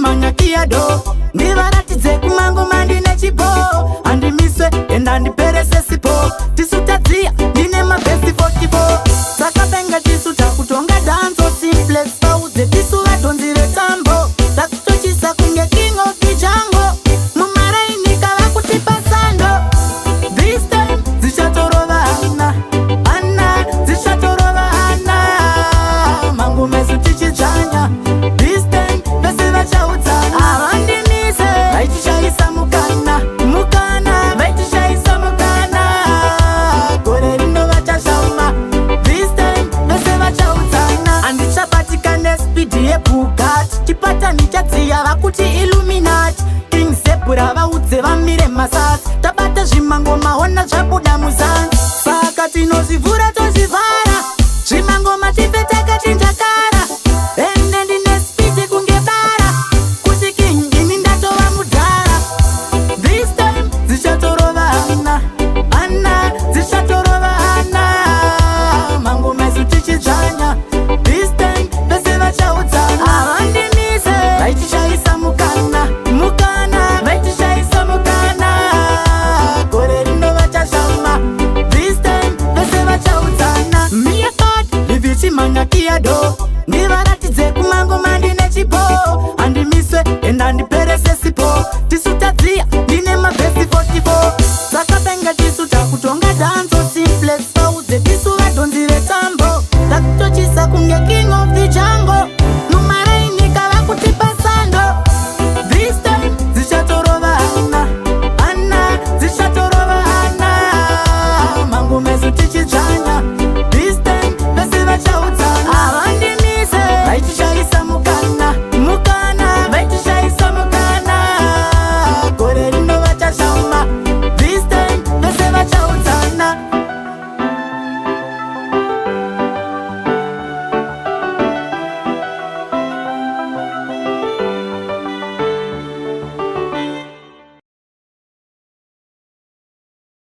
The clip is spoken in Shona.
manyakiado ndivaratidze kumango mandine chipo handimiswe enda ndiperese sipo tisutadziya ndine mabhesi 44 saka benga tisuta kutonga danzo simplex paudze tisu vadhonzire tambo takutochisa kunge king of the jungle mumarainika vakutipa sando this time dzichatorova hana dzichatorova hana mangu mesu tichidzvanya this time vese vachaudzana havandimise vaitishaisa mukana vaitishaisa mukana gore rino vachashauma this time vese vachaudzana handichabatika nespidi yebugati chipatani chadziya vakuti illuminati king zebra vaudze vamire masasi tabata zvimangoma ona zvabuda muzanzi saka tinozvivhura tozvivhara zvimangoma tipe takachinjakara ende ndine spidi kunge bara kuti king ini ndatova mudhara this time dzichatorova hana dzichatorova hana mangoma esu tichidzvanya this time vese vachaudzana havandimise vaitishaisa